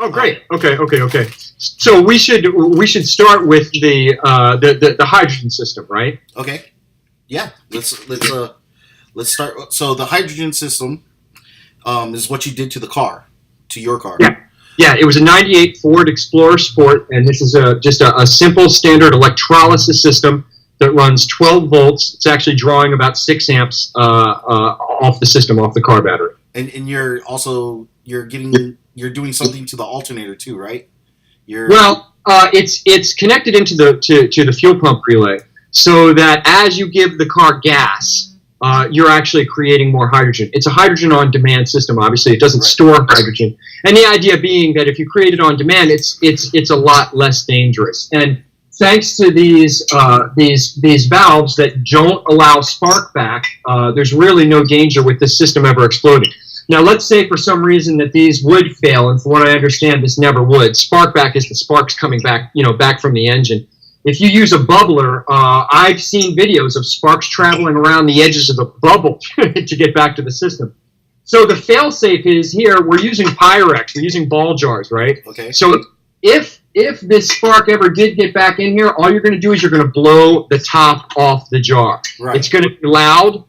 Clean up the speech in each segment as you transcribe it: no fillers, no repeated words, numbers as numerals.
Oh, great. Okay. So we should start with the hydrogen system, right? Okay. Yeah. Let's start. So the hydrogen system is what you did to your car. Yeah. It was a '98 Ford Explorer Sport, and this is just a simple standard electrolysis system that runs 12 volts. It's actually drawing about 6 amps off the car battery. And you're doing something to the alternator too, right? It's connected into the fuel pump relay, so that as you give the car gas, you're actually creating more hydrogen. It's a hydrogen on demand system. Obviously, it doesn't store hydrogen, and the idea being that if you create it on demand, it's a lot less dangerous. And thanks to these valves that don't allow spark back, there's really no danger with this system ever exploding. Now, let's say for some reason that these would fail, and from what I understand, this never would. Spark back is the sparks coming back, back from the engine. If you use a bubbler, I've seen videos of sparks traveling around the edges of the bubble to get back to the system. So the fail-safe is here, we're using Pyrex, we're using ball jars, right? Okay. So if this spark ever did get back in here, all you're going to do is you're going to blow the top off the jar. Right. It's going to be loud,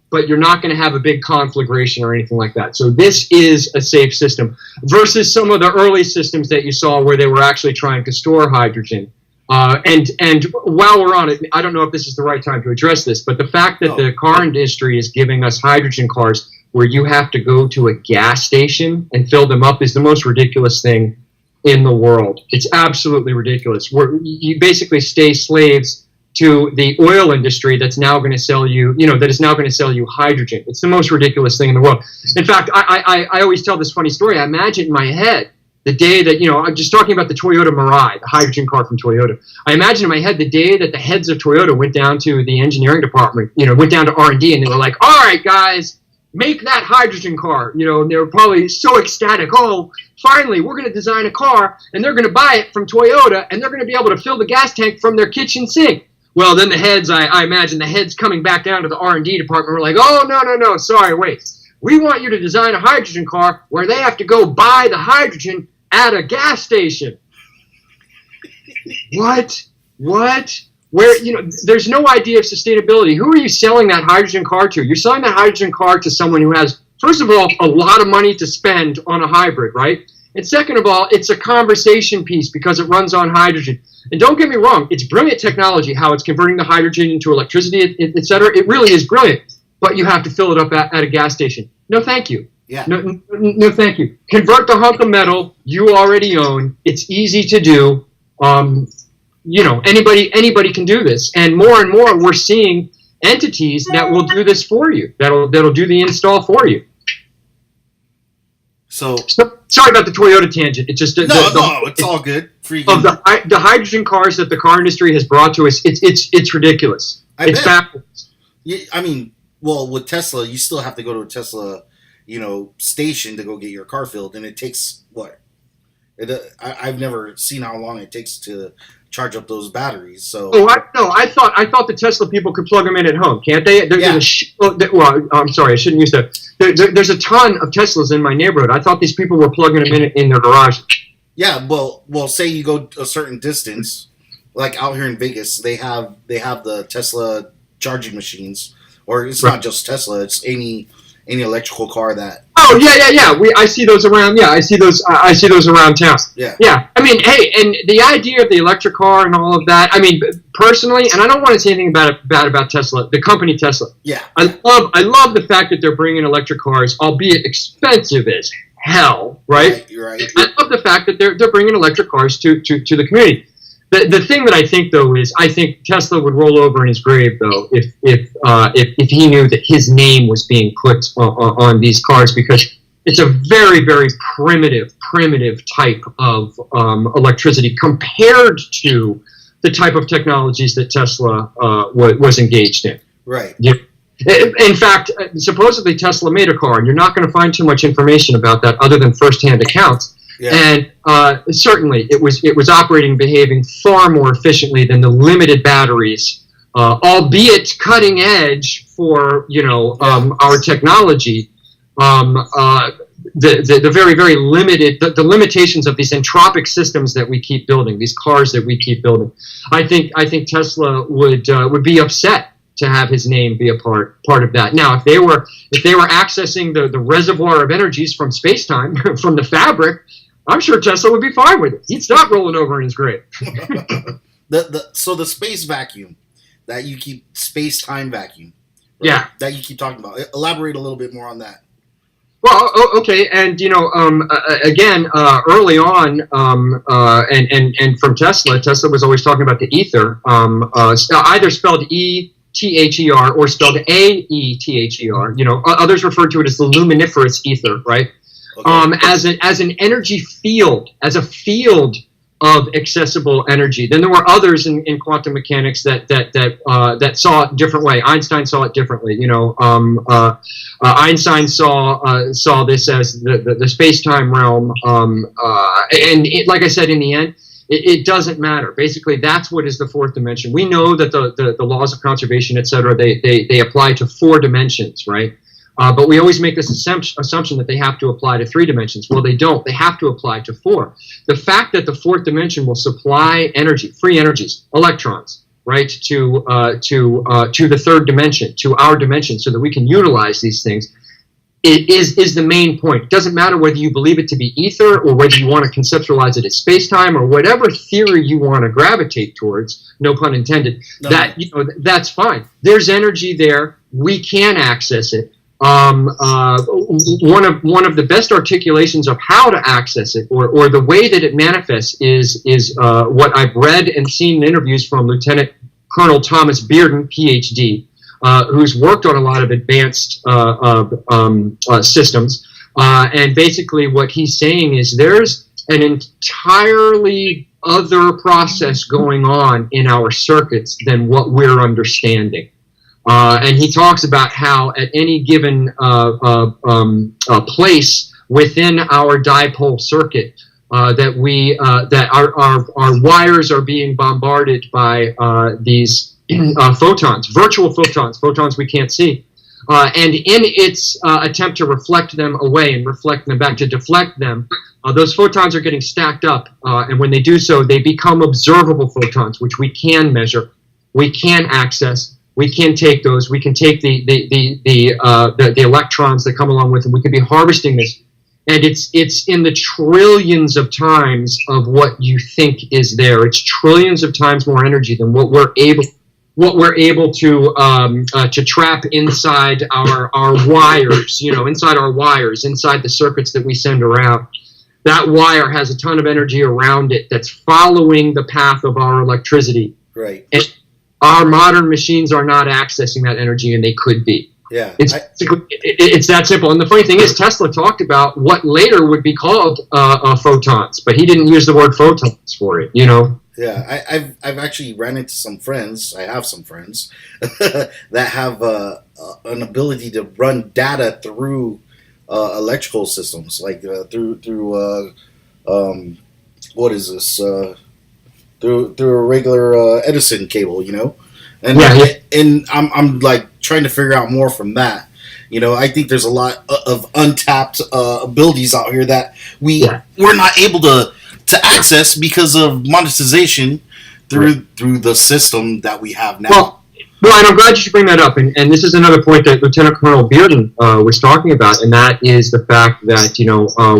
but you're not going to have a big conflagration or anything like that. So this is a safe system versus some of the early systems that you saw where they were actually trying to store hydrogen. And while we're on it, I don't know if this is the right time to address this, but the fact that the car industry is giving us hydrogen cars where you have to go to a gas station and fill them up is the most ridiculous thing in the world. It's absolutely ridiculous. You basically stay slaves to the oil industry that's now going to sell you, hydrogen. It's the most ridiculous thing in the world. In fact, I always tell this funny story. I imagine in my head the day that, I'm just talking about the Toyota Mirai, the hydrogen car from Toyota. I imagine in my head the day that the heads of Toyota went down to the engineering department, went down to R&D, and they were like, all right, guys, make that hydrogen car. And they were probably so ecstatic. Oh, finally, we're going to design a car, and they're going to buy it from Toyota, and they're going to be able to fill the gas tank from their kitchen sink. Well, then the heads, I imagine the heads coming back down to the R&D department were like, oh, no, sorry, wait. We want you to design a hydrogen car where they have to go buy the hydrogen at a gas station. What? Where, there's no idea of sustainability. Who are you selling that hydrogen car to? You're selling that hydrogen car to someone who has, first of all, a lot of money to spend on a hybrid, right? And second of all, it's a conversation piece because it runs on hydrogen. And don't get me wrong, it's brilliant technology, how it's converting the hydrogen into electricity, et cetera. It really is brilliant. But you have to fill it up at a gas station. No, thank you. Yeah. No, thank you. Convert the hunk of metal you already own. It's easy to do. Anybody can do this. And more, we're seeing entities that will do this for you. That'll do the install for you. So sorry about the Toyota tangent. It's just it's all good. Of the hydrogen cars that the car industry has brought to us, it's ridiculous. It's backwards. Yeah, I mean, well, with Tesla, you still have to go to a Tesla, station to go get your car filled, and it takes what? I've never seen how long it takes to charge up those batteries. So I thought the Tesla people could plug them in at home, can't they? I'm sorry, I shouldn't use that. There's a ton of Teslas in my neighborhood. I thought these people were plugging them in their garage. Yeah, well, say you go a certain distance, like out here in Vegas, they have the Tesla charging machines, or it's not just Tesla, it's any electrical car that. Oh yeah. I see those around. Yeah, I see those around town. Yeah. I mean, hey, and the idea of the electric car and all of that. I mean, personally, and I don't want to say anything bad about Tesla, the company Tesla. Yeah. I love the fact that they're bringing electric cars, albeit expensive as hell. Right. You're right. I love the fact that they're bringing electric cars to the community. The thing that I think, though, is I think Tesla would roll over in his grave, though, if he knew that his name was being put on these cars, because it's a very, very primitive type of electricity compared to the type of technologies that Tesla was engaged in. Right. Yeah. In fact, supposedly Tesla made a car, and you're not going to find too much information about that other than firsthand accounts. Yeah. And certainly, it was operating and behaving far more efficiently than the limited batteries, albeit cutting edge for our technology. the very, very limited, the limitations of these entropic systems that we keep building, these cars that we keep building. I think Tesla would be upset to have his name be a part of that. Now, if they were accessing the reservoir of energies from space-time, from the fabric, I'm sure Tesla would be fine with it. He'd stop rolling over in his grave. So the space vacuum that you keep, space-time vacuum, right, yeah, that you keep talking about. Elaborate a little bit more on that. Well, okay, and again, early on, and from Tesla was always talking about the ether, either spelled E-T-H-E-R or spelled A-E-T-H-E-R. Others refer to it as the luminiferous ether, right? Okay. As an energy field, as a field of accessible energy. Then there were others in quantum mechanics that saw it a different way. Einstein saw it differently. Einstein saw this as the space-time realm, and like I said, in the end, it doesn't matter. Basically, that's what is the fourth dimension. We know that the laws of conservation, etc., they apply to 4 dimensions, right? But we always make this assumption that they have to apply to 3 dimensions. Well, they don't. They have to apply to 4. The fact that the 4th dimension will supply energy, free energies, electrons, right, to the 3rd dimension, to our dimension, so that we can utilize these things, is the main point. It doesn't matter whether you believe it to be ether or whether you want to conceptualize it as space-time or whatever theory you want to gravitate towards, no pun intended, that's fine. There's energy there. We can access it. One of the best articulations of how to access it, or the way that it manifests, is what I've read and seen in interviews from Lieutenant Colonel Thomas Bearden, PhD, who's worked on a lot of advanced systems, and basically what he's saying is there's an entirely other process going on in our circuits than what we're understanding. And he talks about how at any given place within our dipole circuit, that our wires are being bombarded by these photons, virtual photons we can't see. And in its attempt to reflect them away and reflect them back, to deflect them, those photons are getting stacked up. And when they do so, they become observable photons, which we can measure, we can access. We can take those. We can take the electrons that come along with them. We could be harvesting this, and it's in the trillions of times of what you think is there. It's trillions of times more energy than what we're able to trap inside our wires. Inside our wires, inside the circuits that we send around. That wire has a ton of energy around it that's following the path of our electricity. Right. And our modern machines are not accessing that energy, and they could be. Yeah, it's that simple. And the funny thing is, Tesla talked about what later would be called photons, but he didn't use the word photons for it. Yeah, I've actually ran into some friends. I have some friends that have an ability to run data through electrical systems, like through what is this? Through a regular Edison cable, and and I'm like trying to figure out more from that. I think there's a lot of untapped abilities out here that we're not able to access because of monetization through the system that we have now. Well, and I'm glad you should bring that up. And this is another point that Lieutenant Colonel Bearden was talking about, and that is the fact that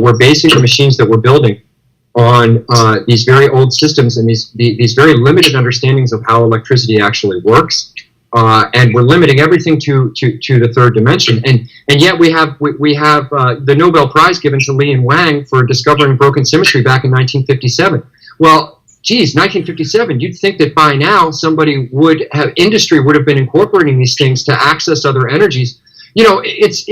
we're basing the machines that we're building on these very old systems and these very limited understandings of how electricity actually works, and we're limiting everything to the 3rd dimension. And yet we have the Nobel Prize given to Li and Wang for discovering broken symmetry back in 1957. Well, geez, 1957. You'd think that by now industry would have been incorporating these things to access other energies. It's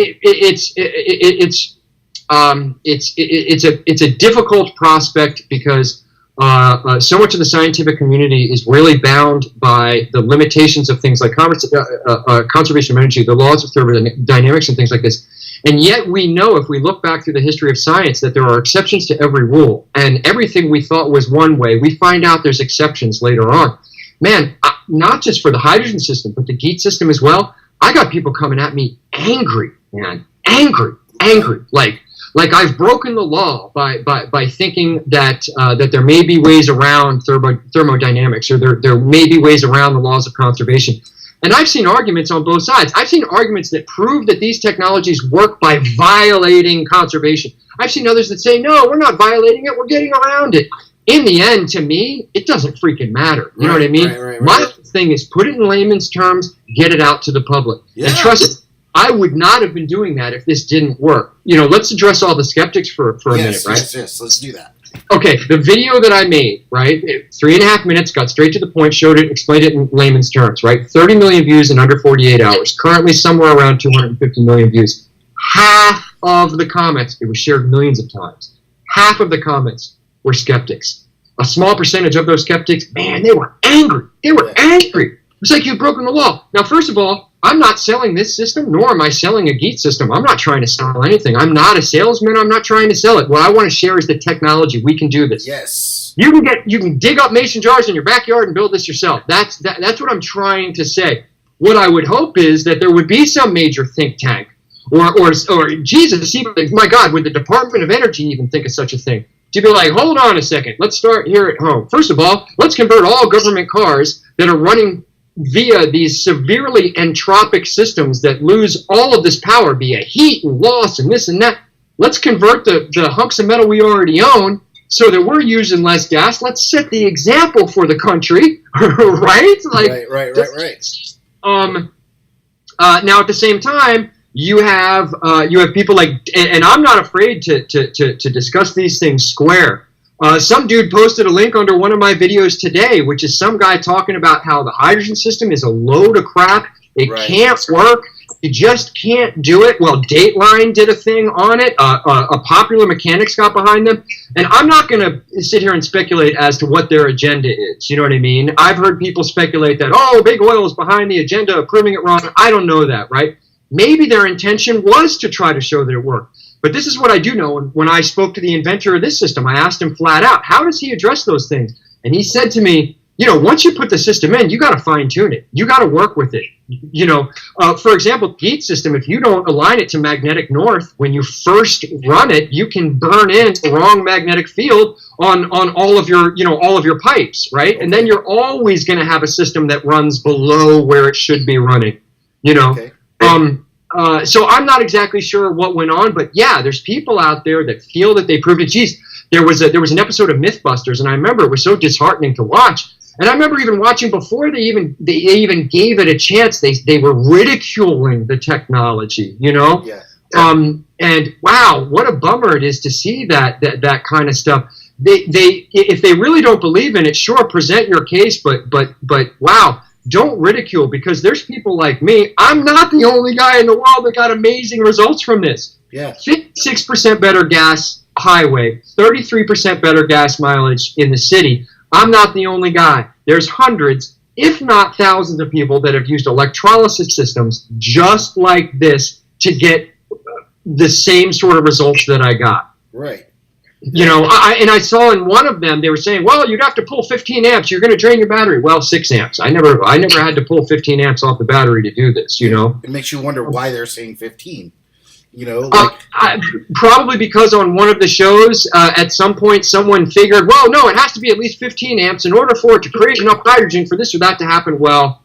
a difficult prospect because so much of the scientific community is really bound by the limitations of things like conservation of energy, the laws of thermodynamics, and things like this. And yet we know, if we look back through the history of science, that there are exceptions to every rule. And everything we thought was one way, we find out there's exceptions later on. Man, not just for the hydrogen system, but the GEET system as well. I got people coming at me angry, man, angry. Like, Like I've broken the law by thinking that that there may be ways around thermodynamics, or there may be ways around the laws of conservation. And I've seen arguments on both sides. I've seen arguments that prove that these technologies work by violating conservation. I've seen others that say, no, we're not violating it, we're getting around it. In the end, to me, it doesn't freaking matter. You know what I mean? Right. My thing is put it in layman's terms, get it out to the public. Yeah. And trust me, I would not have been doing that if this didn't work. You know, let's address all the skeptics for a minute, right? Yes, let's do that. Okay, the video that I made, right, 3.5 minutes, got straight to the point, showed it, explained it in layman's terms, right? 30 million views in under 48 hours. Currently somewhere around 250 million views. Half of the comments, it was shared millions of times, half of the comments were skeptics. A small percentage of those skeptics, man, they were angry. They were angry. It's like you've broken the law. Now, first of all, I'm not selling this system, nor am I selling a GEET system. I'm not trying to sell anything. I'm not a salesman. I'm not trying to sell it. What I want to share is the technology. We can do this. Yes. You can dig up mason jars in your backyard and build this yourself. That's what I'm trying to say. What I would hope is that there would be some major think tank, or Jesus, even, my God, would the Department of Energy even think of such a thing? To be like, hold on a second. Let's start here at home. First of all, let's convert all government cars that are running via these severely entropic systems that lose all of this power via heat and loss and this and that. Let's convert the hunks of metal we already own so that we're using less gas. Let's set the example for the country, right? Like, right. Now at the same time, you have people like, and I'm not afraid to discuss these things square. Some dude posted a link under one of my videos today, which is some guy talking about how the hydrogen system is a load of crap. It can't work. You just can't do it. Well, Dateline did a thing on it. A Popular Mechanics got behind them. And I'm not going to sit here and speculate as to what their agenda is. You know what I mean? I've heard people speculate that, oh, big oil is behind the agenda of proving it wrong. I don't know that, right? Maybe their intention was to try to show that it worked. But this is what I do know. When I spoke to the inventor of this system, I asked him flat out, how does he address those things? And he said to me, you know, once you put the system in, you got to fine tune it. You got to work with it. You know, for example, GEET system, if you don't align it to magnetic north, when you first run it, you can burn in the wrong magnetic field on all of your, all of your pipes, right? And then you're always going to have a system that runs below where it should be running, you know. Okay. So I'm not exactly sure what went on, but yeah, there's people out there that feel that they proved it. Geez, there was an episode of Mythbusters, and I remember it was so disheartening to watch. And I remember even watching before they even gave it a chance. They were ridiculing the technology, you know. Yeah. And wow, what a bummer it is to see that kind of stuff. They if they really don't believe in it, sure, present your case, but wow. Don't ridicule, because there's people like me. I'm not the only guy in the world that got amazing results from this. Yeah. 56% better gas highway, 33% better gas mileage in the city. I'm not the only guy. There's hundreds, if not thousands of people that have used electrolysis systems just like this to get the same sort of results that I got. Right. You know, I saw in one of them, they were saying, well, you'd have to pull 15 amps. You're going to drain your battery. Well, 6 amps. I never had to pull 15 amps off the battery to do this, you know. It makes you wonder why they're saying 15. You know, probably because on one of the shows, at some point, someone figured, well, no, it has to be at least 15 amps in order for it to create enough hydrogen for this or that to happen. Well,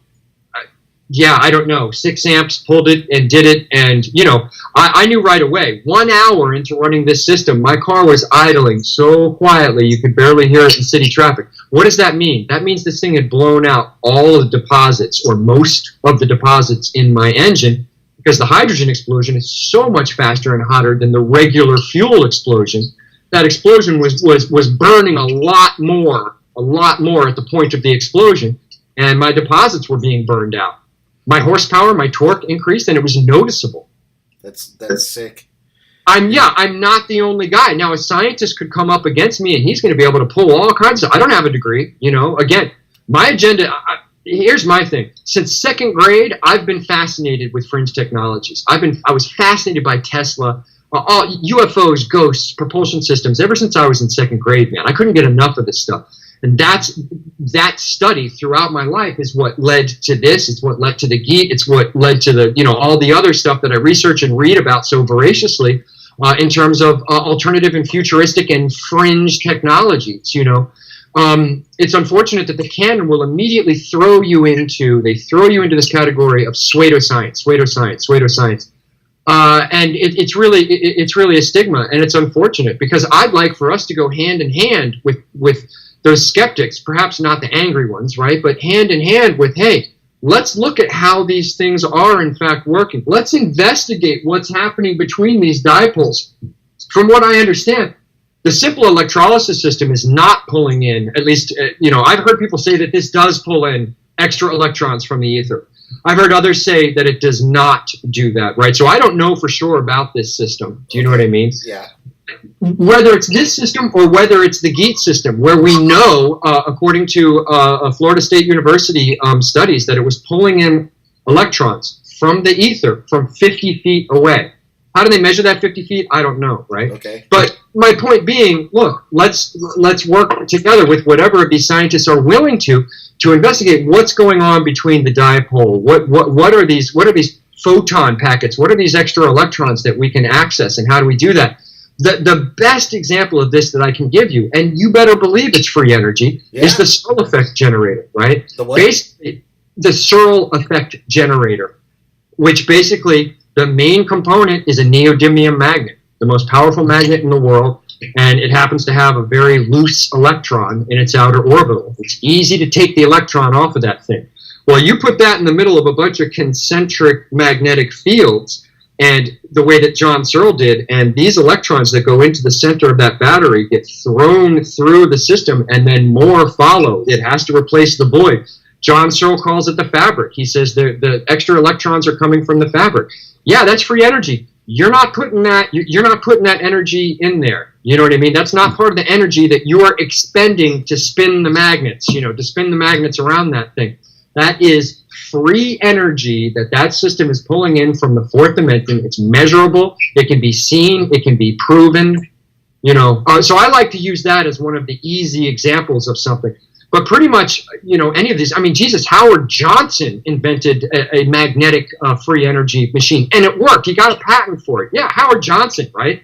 yeah, I don't know. 6 amps, pulled it and did it. And, you know, I knew right away. 1 hour into running this system, my car was idling so quietly you could barely hear it in city traffic. What does that mean? That means this thing had blown out all of the deposits, or most of the deposits in my engine, because the hydrogen explosion is so much faster and hotter than the regular fuel explosion. That explosion was burning a lot more at the point of the explosion, and my deposits were being burned out. My horsepower, my torque increased, and it was noticeable. That's sick. I'm not the only guy. Now, a scientist could come up against me, and he's going to be able to pull all kinds of stuff. I don't have a degree, you know. Again, my agenda, here's my thing. Since 2nd grade, I've been fascinated with fringe technologies. I was fascinated by Tesla, all UFOs, ghosts, propulsion systems, ever since I was in 2nd grade, man. I couldn't get enough of this stuff. And that study throughout my life is what led to this. It's what led to the GEET. It's what led to the, all the other stuff that I research and read about so voraciously. in terms of alternative and futuristic and fringe technologies, it's unfortunate that the canon will immediately throw you into this category of pseudoscience. And it's really a stigma, and it's unfortunate, because I'd like for us to go hand in hand with those skeptics, perhaps not the angry ones, right? But hand in hand with, hey, let's look at how these things are in fact working. Let's investigate what's happening between these dipoles. From what I understand, the simple electrolysis system is not pulling in, at least, I've heard people say that this does pull in extra electrons from the ether. I've heard others say that it does not do that, right? So I don't know for sure about this system. Do you know what I mean? Yeah. Whether it's this system or whether it's the GEET system, where we know, according to Florida State University studies, that it was pulling in electrons from the ether from 50 feet away. How do they measure that 50 feet? I don't know, right? Okay. But my point being, look, let's work together with whatever of these scientists are willing to investigate what's going on between the dipole. What are these photon packets? What are these extra electrons that we can access, and how do we do that? The best example of this that I can give you, and you better believe it's free energy, is the Searle effect generator, right? The what? Basically, the Searle effect generator, which basically the main component is a neodymium magnet, the most powerful magnet in the world, and it happens to have a very loose electron in its outer orbital. It's easy to take the electron off of that thing. Well, you put that in the middle of a bunch of concentric magnetic fields, and the way that John Searle did, and these electrons that go into the center of that battery get thrown through the system, and then more follow. It has to replace the void. John Searle calls it the fabric. He says the extra electrons are coming from the fabric. Yeah, that's free energy. You're not putting that energy in there. You know what I mean? That's not part of the energy that you are expending to spin the magnets, to spin the magnets around that thing. That is free energy that system is pulling in from the fourth dimension. It's measurable. It can be seen. It can be proven. So I like to use that as one of the easy examples of something. But pretty much, any of these, Howard Johnson invented a magnetic free energy machine, and it worked. He got a patent for it. Yeah, Howard Johnson, right?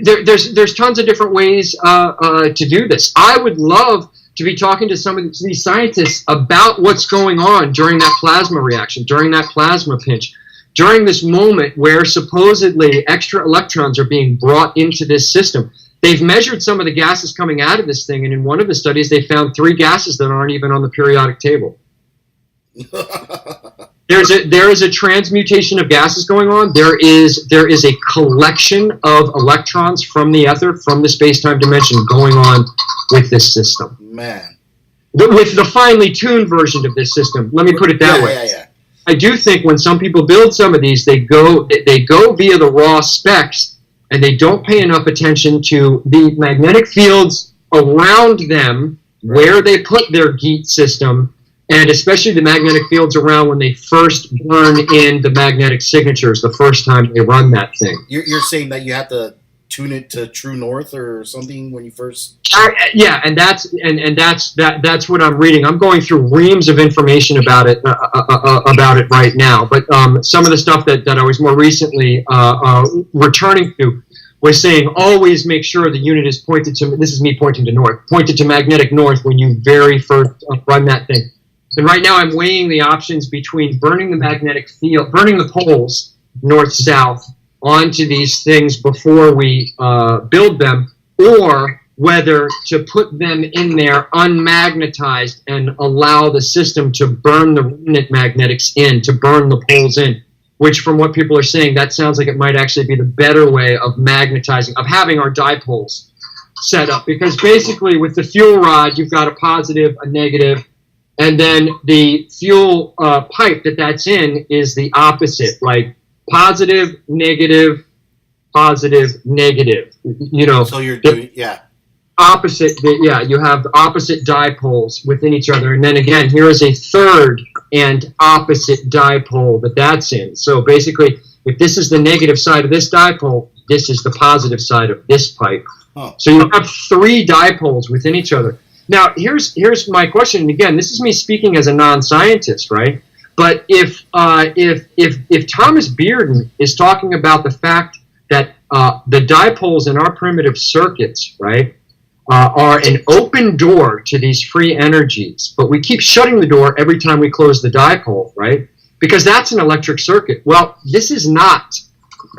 There's tons of different ways to do this. I would love to be talking to some of these scientists about what's going on during that plasma reaction, during that plasma pinch, during this moment where supposedly extra electrons are being brought into this system. They've measured some of the gases coming out of this thing, and in one of the studies, they found 3 gases that aren't even on the periodic table. There is a transmutation of gases going on. There is a collection of electrons from the ether, from the space-time dimension, going on with this system. Man. With the finely tuned version of this system. Let me put it that way. Yeah. I do think when some people build some of these, they go via the raw specs, and they don't pay enough attention to the magnetic fields around them, where they put their GEET system, and especially the magnetic fields around when they first burn in the magnetic signatures the first time they run that thing. You're saying that you have to tune it to true north or something when you first... Yeah, and that's what I'm reading. I'm going through reams of information about it right now. But some of the stuff that I was more recently returning to was saying always make sure the unit is pointed to. This is me pointing to north. Pointed to magnetic north when you very first run that thing. And right now I'm weighing the options between burning the magnetic field, burning the poles north-south onto these things before we build them, or whether to put them in there unmagnetized and allow the system to burn the remnant magnetics in, to burn the poles in, which from what people are saying, that sounds like it might actually be the better way of magnetizing, of having our dipoles set up. Because basically with the fuel rod, you've got a positive, a negative, and then the fuel pipe that's in is the opposite, like positive, negative, negative. So you're doing, opposite, you have opposite dipoles within each other, and then again, here is a third and opposite dipole that's in. So basically, if this is the negative side of this dipole, this is the positive side of this pipe. Oh. So you have 3 dipoles within each other. Now, here's my question, and again, this is me speaking as a non-scientist, right? But if Thomas Bearden is talking about the fact that the dipoles in our primitive circuits, right, are an open door to these free energies, but we keep shutting the door every time we close the dipole, right? Because that's an electric circuit. Well, this is not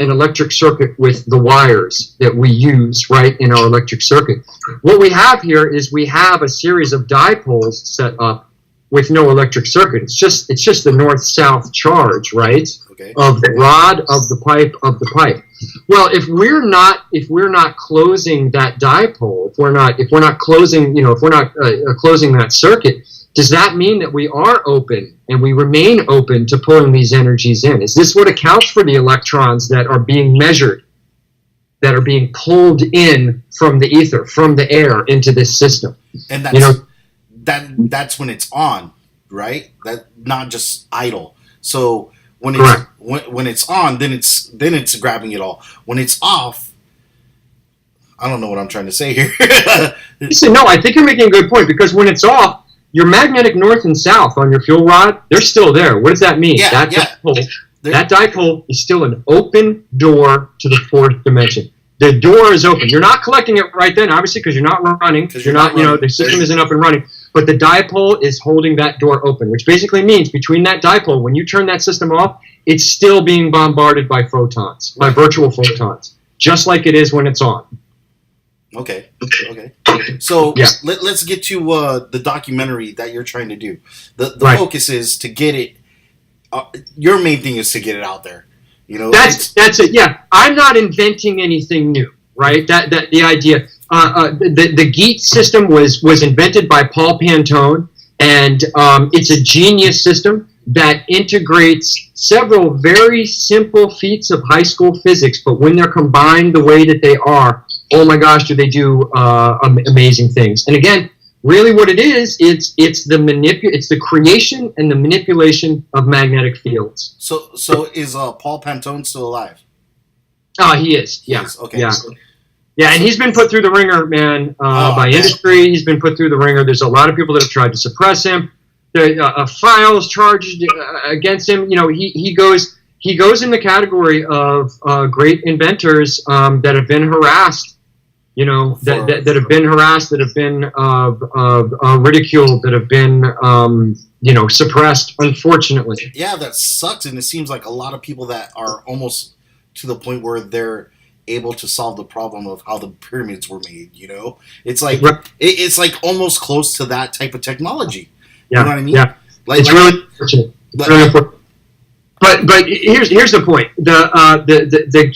an electric circuit with the wires that we use, right, in our electric circuit. What we have here is we have a series of dipoles set up with no electric circuit. It's just the north-south charge, right, of the rod, of the pipe, of the pipe. Well, if we're not closing that dipole, if we're not closing, closing that circuit, does that mean that we are open and we remain open to pulling these energies in? Is this what accounts for the electrons that are being measured, that are being pulled in from the ether, from the air into this system? And that's when it's on, right? That not just idle. So when it's when it's on, then it's grabbing it all. When it's off, I don't know what I'm trying to say here. Listen, no, I think you're making a good point, because when it's off, your magnetic north and south on your fuel rod, they're still there. What does that mean? That dipole is still an open door to the fourth dimension. The door is open. You're not collecting it right then, obviously, because you're not running. The system isn't up and running. But the dipole is holding that door open, which basically means between that dipole, when you turn that system off, it's still being bombarded by photons, by virtual photons, just like it is when it's on. Okay. So let's get to the documentary that you're trying to do. The focus is to get it. Your main thing is to get it out there. That's it. Yeah, I'm not inventing anything new, right? That the idea. The GEET system was invented by Paul Pantone, and it's a genius system that integrates several very simple feats of high school physics, but when they're combined the way that they are, oh my gosh, do they do amazing things. And again, really what it is, it's the creation and the manipulation of magnetic fields. So is Paul Pantone still alive? He is. Yeah. Okay. Yeah. Yeah, and he's been put through the ringer, man, by industry. He's been put through the ringer. There's a lot of people that have tried to suppress him. There files charged against him. He goes in the category of great inventors that have been harassed. That have been harassed, that have been ridiculed, that have been suppressed. Unfortunately. Yeah, that sucks, and it seems like a lot of people that are almost to the point where they're able to solve the problem of how the pyramids were made. It's like it's like almost close to that type of technology. Yeah, you know what I mean? Yeah, it's really unfortunate. It's really important. But here's the point. The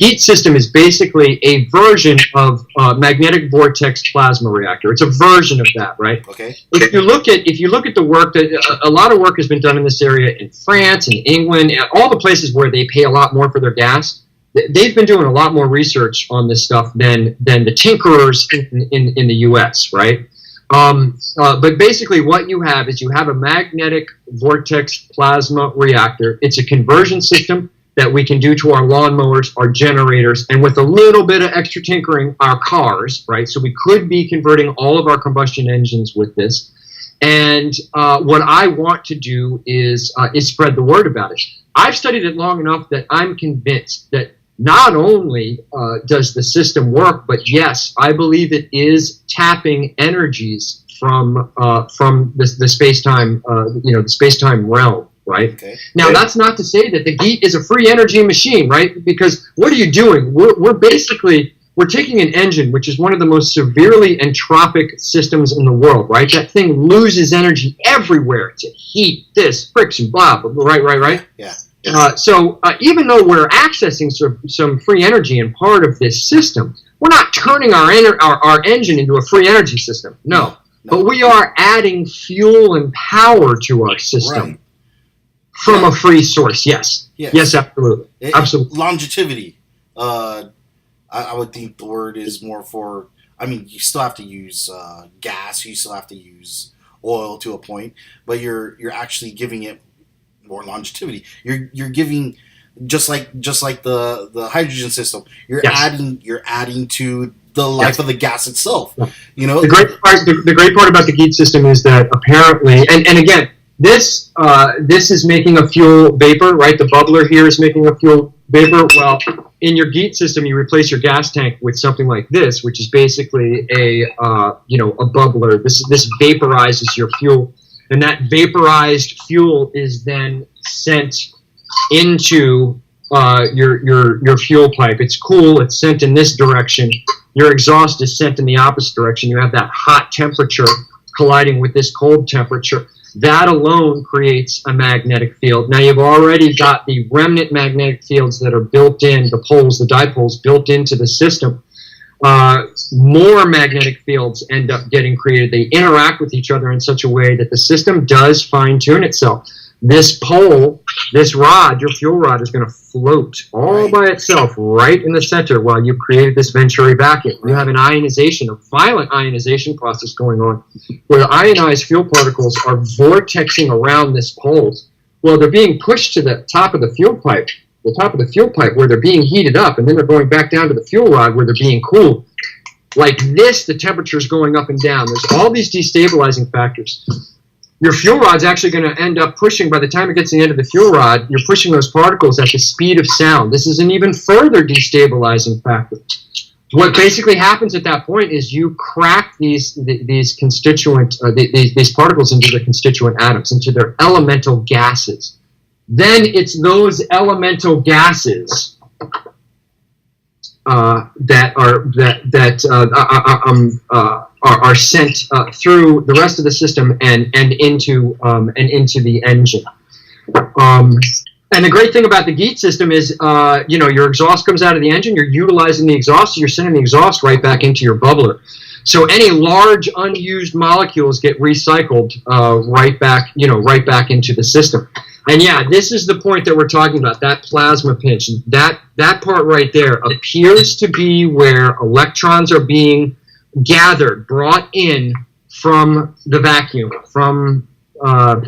GEET system is basically a version of magnetic vortex plasma reactor. It's a version of that, right? Okay. If you look at the work that a lot of work has been done in this area in France and England, and all the places where they pay a lot more for their gas. They've been doing a lot more research on this stuff than the tinkerers in the U.S., right? But basically what you have is you have a magnetic vortex plasma reactor. It's a conversion system that we can do to our lawnmowers, our generators, and with a little bit of extra tinkering, our cars, right? So we could be converting all of our combustion engines with this. And what I want to do is spread the word about it. I've studied it long enough that I'm convinced that not only does the system work, but yes, I believe it is tapping energies from the space-time, the space-time realm, right? Okay. Now, that's not to say that the GEET is a free energy machine, right? Because what are you doing? We're taking an engine, which is one of the most severely entropic systems in the world, right? That thing loses energy everywhere to heat, this, friction, blah, blah, blah, right? Yeah. So even though we're accessing some free energy in part of this system, we're not turning our engine into a free energy system. No. But we are adding fuel and power to our system from a free source. Yes, absolutely. Absolutely. Longevity. I would think the word is more for. I mean, you still have to use gas. You still have to use oil to a point, but you're actually giving it more longevity. You're giving just like the hydrogen system. You're adding to the life of the gas itself. The great part about the GEET system is that apparently, and again, This is making a fuel vapor, right? The bubbler here is making a fuel vapor. Well, in your GEET system, you replace your gas tank with something like this, which is basically a bubbler. This vaporizes your fuel, and that vaporized fuel is then sent into your fuel pipe. It's cool. It's sent in this direction. Your exhaust is sent in the opposite direction. You have that hot temperature colliding with this cold temperature. That alone creates a magnetic field. Now you've already got the remnant magnetic fields that are built in, the poles, the dipoles built into the system. More magnetic fields end up getting created. They interact with each other in such a way that the system does fine-tune itself. This pole, this rod, your fuel rod, is going to float all by itself right in the center while you've created this Venturi vacuum. You have an ionization, a violent ionization process going on where the ionized fuel particles are vortexing around this pole. Well, they're being pushed to the top of the fuel pipe, where they're being heated up, and then they're going back down to the fuel rod where they're being cooled. Like this, the temperature's going up and down. There's all these destabilizing factors. Your fuel rod's actually going to end up pushing, by the time it gets to the end of the fuel rod, you're pushing those particles at the speed of sound. This is an even further destabilizing factor. What basically happens at that point is you crack these particles into their constituent atoms, into their elemental gases. Then it's those elemental gases that are sent through the rest of the system and into the engine. And the great thing about the GEET system is, your exhaust comes out of the engine. You're utilizing the exhaust, so you're sending the exhaust right back into your bubbler. So any large unused molecules get recycled right back into the system. And yeah, this is the point that we're talking about, that plasma pinch. That part right there appears to be where electrons are being gathered, brought in from the vacuum, from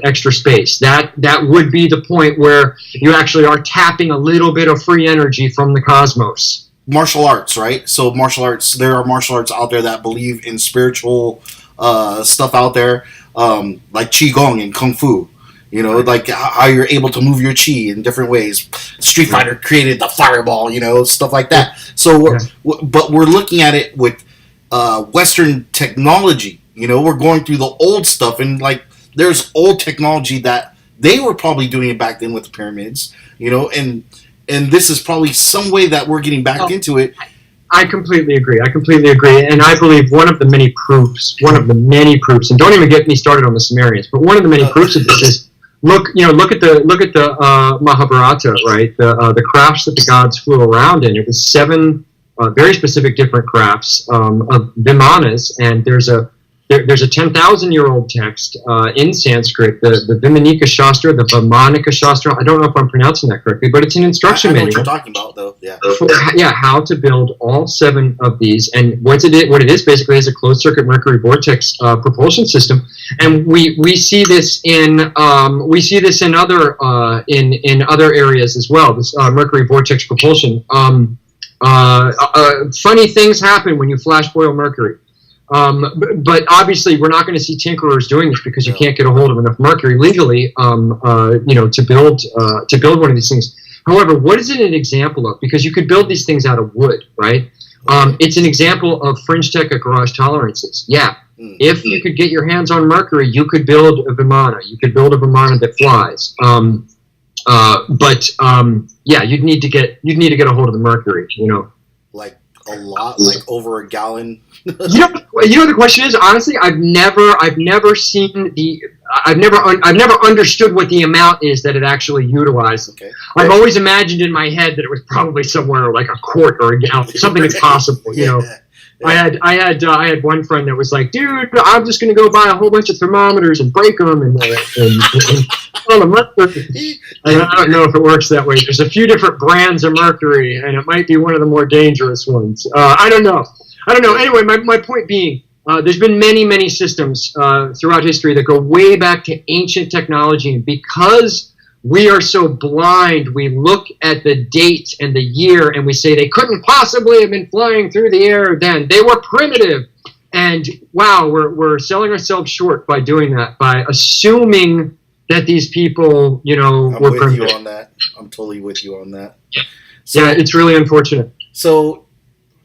extra space. That would be the point where you actually are tapping a little bit of free energy from the cosmos. Martial arts, right? So martial arts, there are martial arts out there that believe in spiritual stuff out there, like Qigong and Kung Fu. Like how you're able to move your chi in different ways. Street Fighter created the fireball, stuff like that. So, but we're looking at it with Western technology. We're going through the old stuff, and like there's old technology that they were probably doing it back then with the pyramids. And this is probably some way that we're getting back into it. I completely agree. And I believe one of the many proofs, and don't even get me started on the Sumerians, but one of the many proofs of this is, look at the Mahabharata, right? The crafts that the gods flew around in. It was 7 very specific different crafts of Vimanas, and there's a 10,000-year-old text in Sanskrit, the Vimanika Shastra, the Vamanika Shastra. I don't know if I'm pronouncing that correctly, but it's an instruction manual. I know what you're talking about, though. Yeah. How to build all 7 of these, and what it is basically is a closed-circuit mercury vortex propulsion system, and we see this in other areas as well. This mercury vortex propulsion. Funny things happen when you flash boil mercury. But obviously, we're not going to see tinkerers doing this because you can't get a hold of enough mercury legally, to build one of these things. However, what is it an example of? Because you could build these things out of wood, right? It's an example of Fringe Tech garage tolerances. Yeah, if you could get your hands on mercury, you could build a Vimana. You could build a Vimana that flies. Yeah, you'd need to get a hold of the mercury. Like a lot, like over a gallon. The question is, honestly, I've never understood what the amount is that it actually utilizes. Okay. I've always imagined in my head that it was probably somewhere like a quart or a gallon, something impossible. I had one friend that was like, dude, I'm just going to go buy a whole bunch of thermometers and break them and all the mercury. I don't know if it works that way. There's a few different brands of mercury, and it might be one of the more dangerous ones. I don't know. Anyway, my point being, there's been many systems throughout history that go way back to ancient technology, and because we are so blind, we look at the date and the year and we say they couldn't possibly have been flying through the air then. They were primitive. And wow, we're selling ourselves short by doing that, by assuming that these people, I'm were with you privileged. on that. I'm totally with you on that. Yeah, it's really unfortunate. So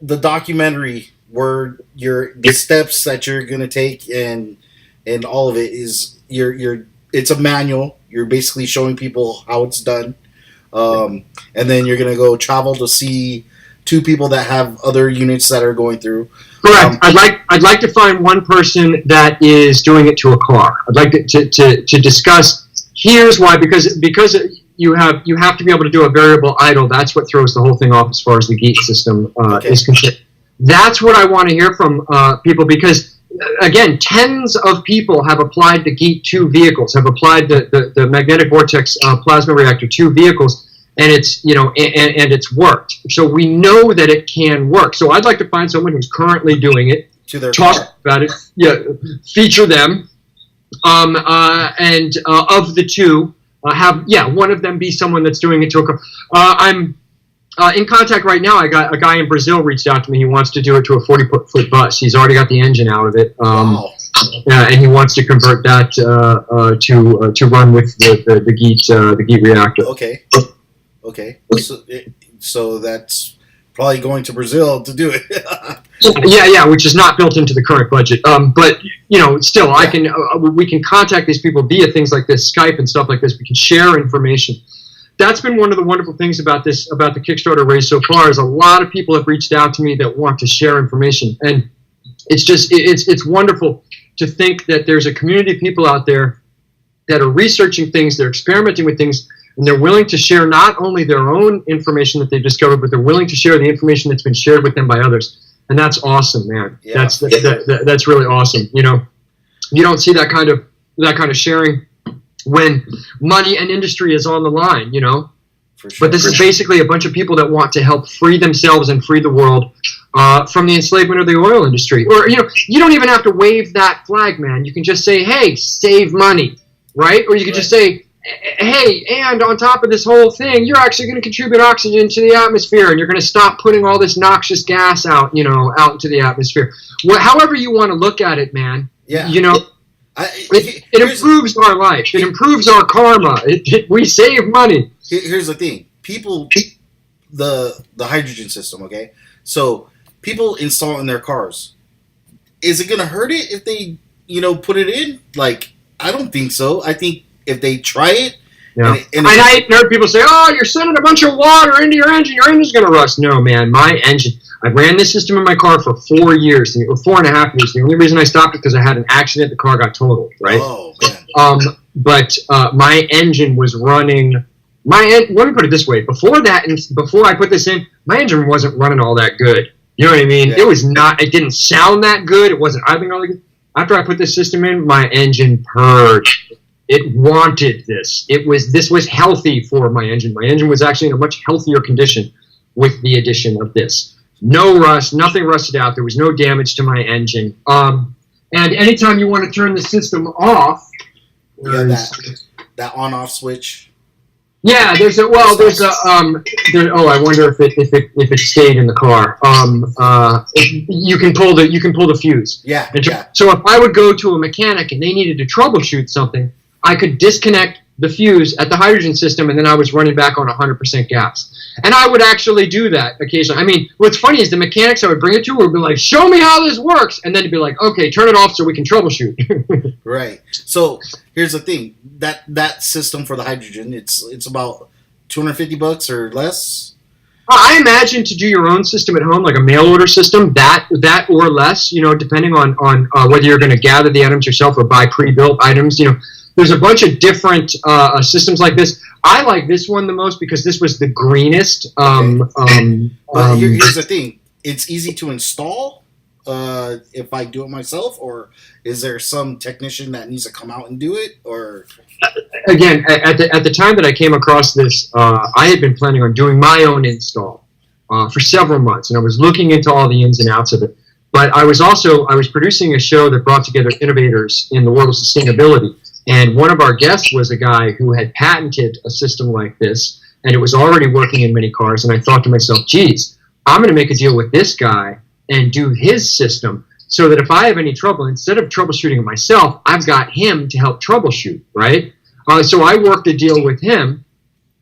the documentary where the steps that you're gonna take and all of it is it's a manual. You're basically showing people how it's done, and then you're gonna go travel to see 2 people that have other units that are going through. Correct. I'd like to find one person that is doing it to a car. I'd like to discuss. Here's why, because you have to be able to do a variable idle. That's what throws the whole thing off as far as the GEET system is concerned. That's what I want to hear from people, because again, tens of people have applied the GEET 2 vehicles, have applied the magnetic vortex plasma reactor 2 vehicles, and it's and it's worked. So we know that it can work. So I'd like to find someone who's currently doing it, To their talk car. about it, feature them, and of the 2, have one of them be someone that's doing it to a car. I'm in contact right now. I got a guy in Brazil reached out to me. He wants to do it to a 40-foot bus. He's already got the engine out of it. Wow. And he wants to convert that to run with the GEET reactor. Okay. So that's probably going to Brazil to do it. Yeah, which is not built into the current budget. But still, I can we can contact these people via things like this, Skype and stuff like this. We can share information. That's been one of the wonderful things about the Kickstarter raise so far, is a lot of people have reached out to me that want to share information, and it's wonderful to think that there's a community of people out there that are researching things, they're experimenting with things, and they're willing to share not only their own information that they've discovered, but they're willing to share the information that's been shared with them by others. And that's awesome, man. Yeah. That's really awesome. You don't see that kind of sharing when money and industry is on the line, For sure. But this is basically a bunch of people that want to help free themselves and free the world from the enslavement of the oil industry. Or, you don't even have to wave that flag, man. You can just say, hey, save money, right? Or you could just say, hey, and on top of this whole thing, you're actually going to contribute oxygen to the atmosphere, and you're going to stop putting all this noxious gas out into the atmosphere. However you want to look at it, man. Yeah. It improves our life. It improves our karma. We save money. Here's the thing. People, the hydrogen system, okay? So people install it in their cars. Is it going to hurt it if they, put it in? Like, I don't think so. I think if they try it. Yeah. And I heard people say, oh, you're sending a bunch of water into your engine's going to rust. No, man, my engine. I ran this system in my car for 4 years, or 4.5 years. The only reason I stopped it because I had an accident. The car got totaled, right? Oh, man. But my engine was running. Let me put it this way: before I put this in, my engine wasn't running all that good. You know what I mean? Yeah. It was not. It didn't sound that good. It wasn't idling all that good. After I put this system in, my engine purred. It wanted this. This was healthy for my engine. My engine was actually in a much healthier condition with the addition of this. No rust, nothing rusted out. There was no damage to my engine. And anytime you want to turn the system off, that on-off switch. Yeah, I wonder if it stayed in the car. You can pull the fuse. Yeah. So if I would go to a mechanic and they needed to troubleshoot something, I could disconnect the fuse at the hydrogen system, and then I was running back on 100% gas. And I would actually do that occasionally. I mean, what's funny is the mechanics I would bring it to would be like, show me how this works. And then it'd be like, okay, turn it off so we can troubleshoot. Right. So here's the thing. That system for the hydrogen, it's about $250 or less. I imagine to do your own system at home, like a mail order system, that or less, depending on whether you're going to gather the items yourself or buy pre-built items, There's a bunch of different systems like this. I like this one the most because this was the greenest. But here's the thing. It's easy to install if I do it myself, or is there some technician that needs to come out and do it? Or again, at the time that I came across this, I had been planning on doing my own install for several months, and I was looking into all the ins and outs of it. But I was producing a show that brought together innovators in the world of sustainability. And one of our guests was a guy who had patented a system like this, and it was already working in many cars. And I thought to myself, geez, I'm going to make a deal with this guy and do his system so that if I have any trouble, instead of troubleshooting it myself, I've got him to help troubleshoot, right? So I worked a deal with him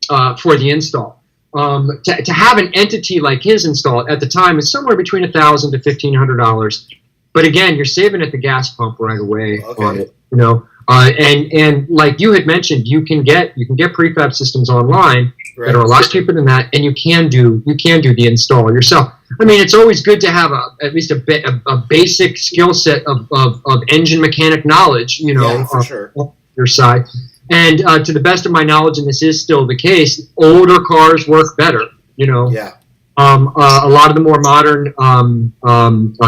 for the install. To have an entity like his installed at the time is somewhere between $1,000 to $1,500. But again, you're saving at the gas pump right away on it, you know. And like you had mentioned, you can get prefab systems online that are a lot cheaper than that, and you can do the install yourself. I mean, it's always good to have at least a basic skill set of engine mechanic knowledge, you know, for sure. On your side. And to the best of my knowledge, and this is still the case, older cars work better, you know. Yeah. A lot of the more modern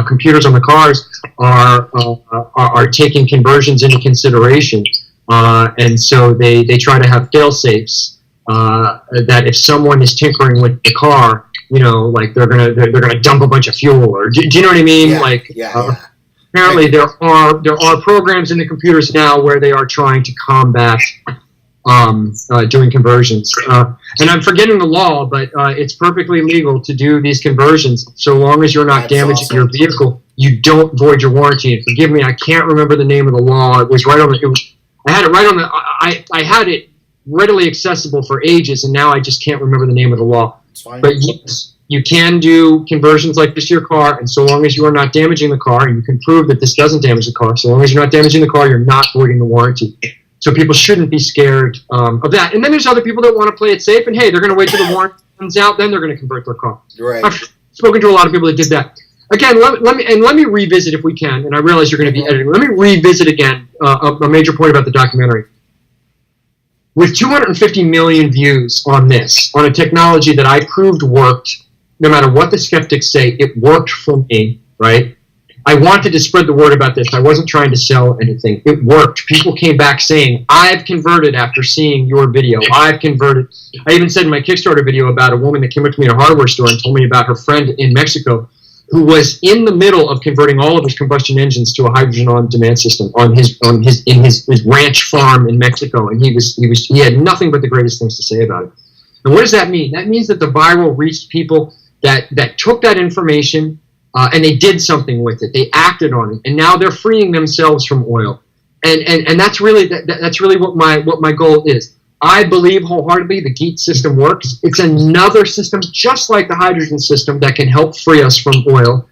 computers on the cars are taking conversions into consideration, and so they try to have fail safes that if someone is tinkering with the car, you know, like they're gonna dump a bunch of fuel, or do you know what I mean? Yeah, apparently there are programs in the computers now where they are trying to combat doing conversions. And I'm forgetting the law, but it's perfectly legal to do these conversions so long as you're not damaging your vehicle. You don't void your warranty. And forgive me, I can't remember the name of the law. It was right on the. I had it right on the. I had it readily accessible for ages, and now I just can't remember the name of the law. It's fine. But yes, you can do conversions like this to your car, and so long as you are not damaging the car, and you can prove that this doesn't damage the car, so long as you're not damaging the car, you're not voiding the warranty. So people shouldn't be scared of that. And then there's other people that want to play it safe, and hey, they're going to wait till the warranty comes out, then they're going to convert their car. Right. I've spoken to a lot of people that did that. Again, let me revisit if we can, and I realize you're going to be editing. Let me revisit again a major point about the documentary. With 250 million views on this, on a technology that I proved worked, no matter what the skeptics say, it worked for me, right? I wanted to spread the word about this. I wasn't trying to sell anything. It worked. People came back saying, I've converted after seeing your video. I've converted. I even said in my Kickstarter video about a woman that came up to me in a hardware store and told me about her friend in Mexico who was in the middle of converting all of his combustion engines to a hydrogen on-demand system in his ranch farm in Mexico, and he had nothing but the greatest things to say about it. And what does that mean? That means that the viral reached people that took that information and they did something with it. They acted on it, and now they're freeing themselves from oil. And that's really what my goal is. I believe wholeheartedly the GEET system works. It's another system just like the hydrogen system that can help free us from oil.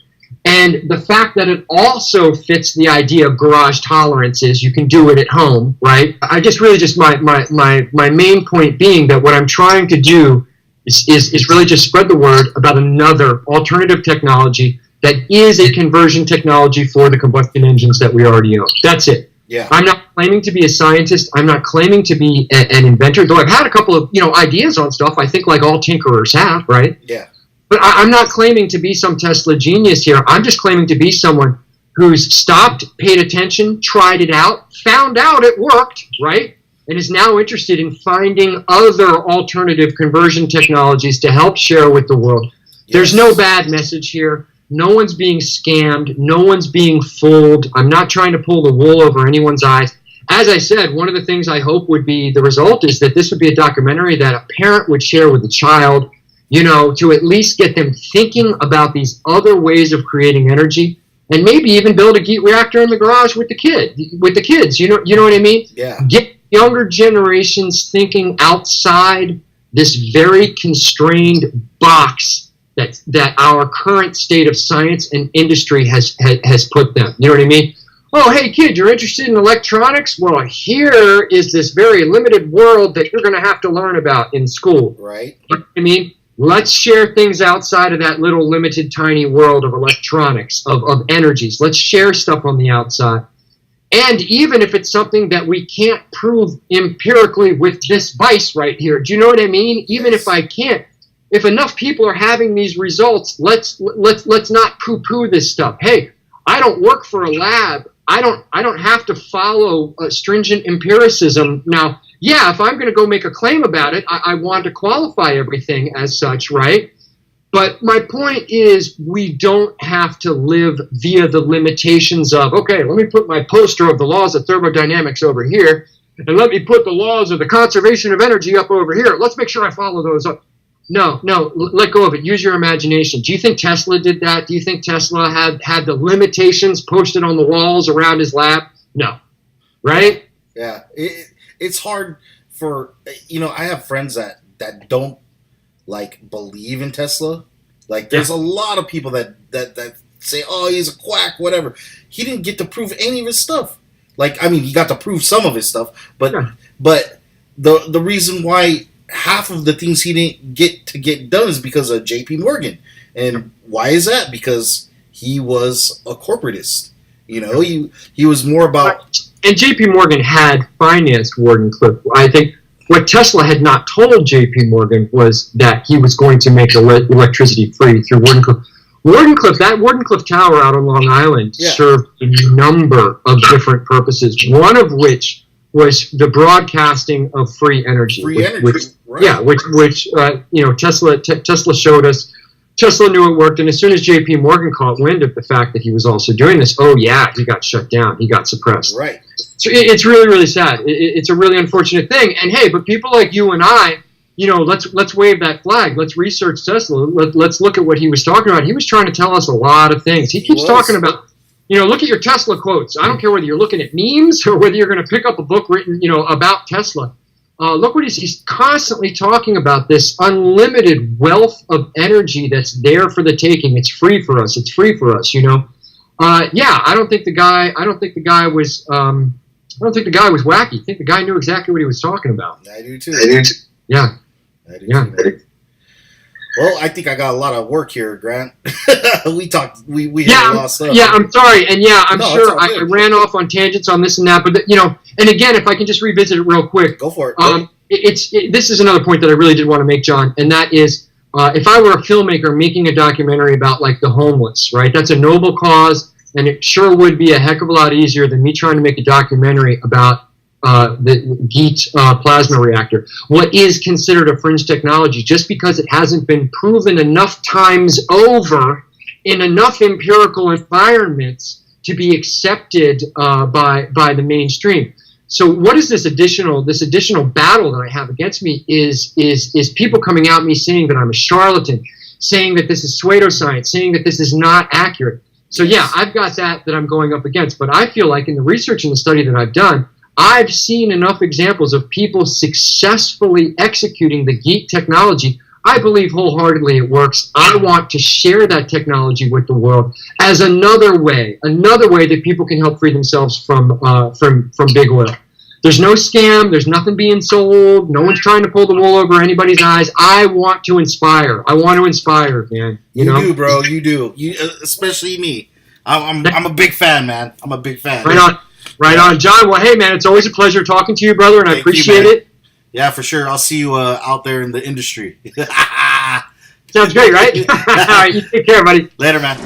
And the fact that it also fits the idea of garage tolerances, you can do it at home, right? I just really my main point being that what I'm trying to do is really just spread the word about another alternative technology that is a conversion technology for the combustion engines that we already own. That's it. Yeah. I'm not claiming to be a scientist. I'm not claiming to be an inventor, though I've had a couple of ideas on stuff. I think like all tinkerers have, right? Yeah. But I'm not claiming to be some Tesla genius here. I'm just claiming to be someone who's stopped, paid attention, tried it out, found out it worked, right? And is now interested in finding other alternative conversion technologies to help share with the world. Yes. There's no bad message here. No one's being scammed. No one's being fooled. I'm not trying to pull the wool over anyone's eyes. As I said, one of the things I hope would be the result is that this would be a documentary that a parent would share with a child, to at least get them thinking about these other ways of creating energy, and maybe even build a GEET reactor in the garage with the kids. You know what I mean? Yeah. Get younger generations thinking outside this very constrained box that our current state of science and industry has put them. You know what I mean? Oh, hey, kid, you're interested in electronics? Well, here is this very limited world that you're going to have to learn about in school. Right. You know what I mean? Let's share things outside of that little limited, tiny world of electronics, of energies. Let's share stuff on the outside. And even if it's something that we can't prove empirically with this device right here, do you know what I mean? Even if I can't. If enough people are having these results, let's not poo-poo this stuff. Hey, I don't work for a lab. I don't have to follow stringent empiricism. Now, yeah, if I'm going to go make a claim about it, I want to qualify everything as such, right? But my point is we don't have to live via the limitations of, okay, let me put my poster of the laws of thermodynamics over here, and let me put the laws of the conservation of energy up over here. Let's make sure I follow those up. No, let go of it. Use your imagination. Do you think Tesla did that? Do you think Tesla had the limitations posted on the walls around his lab? No. Right? Yeah. it's hard for, I have friends that don't like believe in Tesla. Like there's a lot of people that say, oh, he's a quack, whatever. He didn't get to prove any of his stuff. Like, I mean, he got to prove some of his stuff, but the reason why half of the things he didn't get done is because of J.P. Morgan. And why is that? Because he was a corporatist. He was more about... And J.P. Morgan had financed Wardenclyffe. I think what Tesla had not told J.P. Morgan was that he was going to make electricity free through Wardenclyffe. That Wardenclyffe Tower out on Long Island served a number of different purposes, one of which was the broadcasting of free energy. Tesla showed us. Tesla knew it worked, and as soon as J.P. Morgan caught wind of the fact that he was also doing this, he got shut down. He got suppressed. Right. So it's really, really sad. It's a really unfortunate thing. And hey, but people like you and I, let's wave that flag. Let's research Tesla. Let's look at what he was talking about. He was trying to tell us a lot of things. He keeps talking about, look at your Tesla quotes. I don't care whether you're looking at memes or whether you're going to pick up a book written, about Tesla. Look what he's constantly talking about, this unlimited wealth of energy that's there for the taking. It's free for us. It's free for us. I don't think the guy was wacky. I think the guy knew exactly what he was talking about. I do too. Yeah. I do too. Well, I think I got a lot of work here, Grant. We talked. We had a lot of stuff. Yeah, I'm sorry, and I'm sure I ran off on tangents on this and that, but and again, if I can just revisit it real quick. Go for it. This is another point that I really did want to make, John, and that is, if I were a filmmaker making a documentary about like the homeless, right? That's a noble cause, and it sure would be a heck of a lot easier than me trying to make a documentary about the GEET plasma reactor. What is considered a fringe technology, just because it hasn't been proven enough times over in enough empirical environments to be accepted by the mainstream. So what is this additional battle that I have against me is people coming at me saying that I'm a charlatan, saying that this is pseudoscience, saying that this is not accurate. So I've got that I'm going up against. But I feel like in the research and the study that I've done, I've seen enough examples of people successfully executing the GEET technology. I believe wholeheartedly it works. I want to share that technology with the world as another way that people can help free themselves from big oil. There's no scam. There's nothing being sold. No one's trying to pull the wool over anybody's eyes. I want to inspire. Man. You do, bro. You do. Especially me. I'm a big fan, man. I'm a big fan. Right on, John. Well, hey, man, it's always a pleasure talking to you, brother, and I appreciate it. Yeah, for sure. I'll see you out there in the industry. Sounds great, right? All right, you take care, buddy. Later, man.